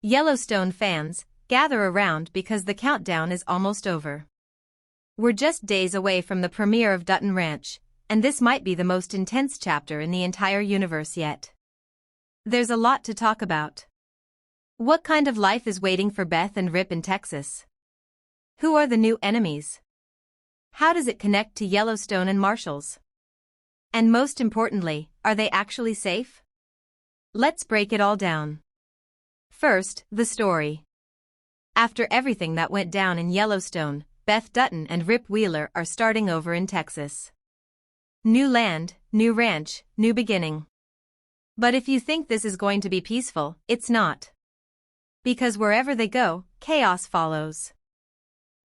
Yellowstone fans, gather around because the countdown is almost over. We're just days away from the premiere of Dutton Ranch, and this might be the most intense chapter in the entire universe yet. There's a lot to talk about. What kind of life is waiting for Beth and Rip in Texas? Who are the new enemies? How does it connect to Yellowstone and Marshals? And most importantly, are they actually safe? Let's break it all down. First, the story. After everything that went down in Yellowstone, Beth Dutton and Rip Wheeler are starting over in Texas. New land, new ranch, new beginning. But if you think this is going to be peaceful, it's not. Because wherever they go, chaos follows.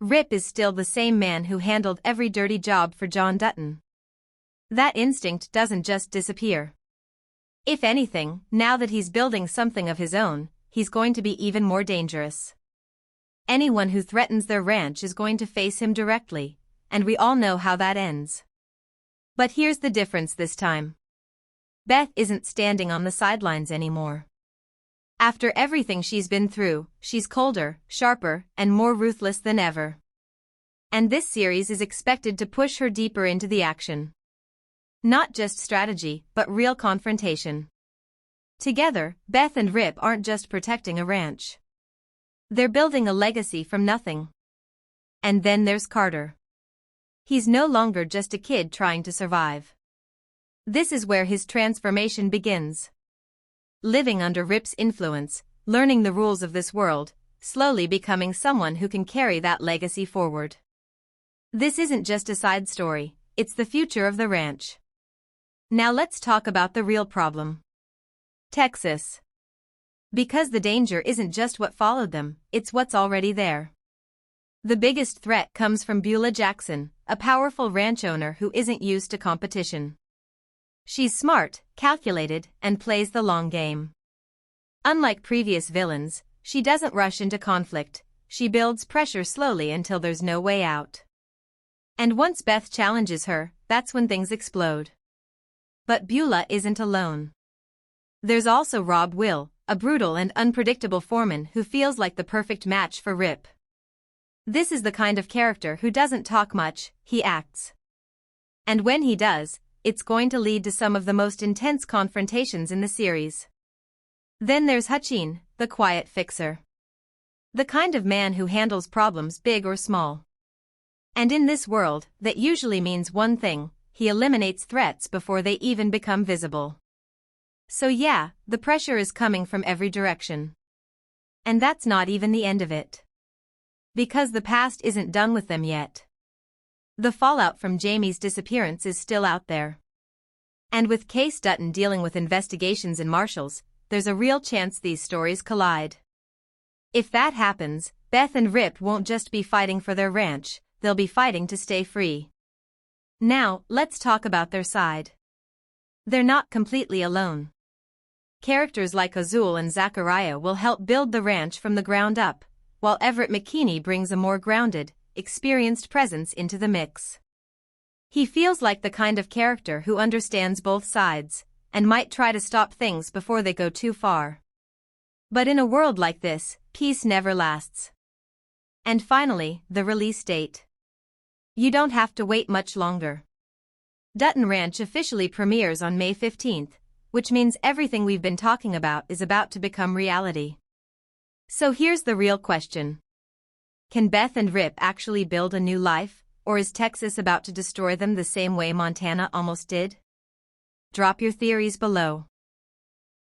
Rip is still the same man who handled every dirty job for John Dutton. That instinct doesn't just disappear. If anything, now that he's building something of his own, he's going to be even more dangerous. Anyone who threatens their ranch is going to face him directly, and we all know how that ends. But here's the difference this time. Beth isn't standing on the sidelines anymore. After everything she's been through, she's colder, sharper, and more ruthless than ever. And this series is expected to push her deeper into the action. Not just strategy, but real confrontation. Together, Beth and Rip aren't just protecting a ranch. They're building a legacy from nothing. And then there's Carter. He's no longer just a kid trying to survive. This is where his transformation begins. Living under Rip's influence, learning the rules of this world, slowly becoming someone who can carry that legacy forward. This isn't just a side story, it's the future of the ranch. Now let's talk about the real problem. Texas. Because the danger isn't just what followed them, it's what's already there. The biggest threat comes from Beulah Jackson, a powerful ranch owner who isn't used to competition. She's smart, calculated, and plays the long game. Unlike previous villains, she doesn't rush into conflict, she builds pressure slowly until there's no way out. And once Beth challenges her, that's when things explode. But Beulah isn't alone. There's also Rob Will, a brutal and unpredictable foreman who feels like the perfect match for Rip. This is the kind of character who doesn't talk much, he acts. And when he does, it's going to lead to some of the most intense confrontations in the series. Then there's Hutchine, the quiet fixer. The kind of man who handles problems big or small. And in this world, that usually means one thing: he eliminates threats before they even become visible. So yeah, the pressure is coming from every direction. And that's not even the end of it. Because the past isn't done with them yet. The fallout from Jamie's disappearance is still out there. And with Case Dutton dealing with investigations and Marshals, there's a real chance these stories collide. If that happens, Beth and Rip won't just be fighting for their ranch, they'll be fighting to stay free. Now, let's talk about their side. They're not completely alone. Characters like Azul and Zachariah will help build the ranch from the ground up, while Everett McKinney brings a more grounded, experienced presence into the mix. He feels like the kind of character who understands both sides, and might try to stop things before they go too far. But in a world like this, peace never lasts. And finally, the release date. You don't have to wait much longer. Dutton Ranch officially premieres on May 15th, which means everything we've been talking about is about to become reality. So here's the real question. Can Beth and Rip actually build a new life, or is Texas about to destroy them the same way Montana almost did? Drop your theories below.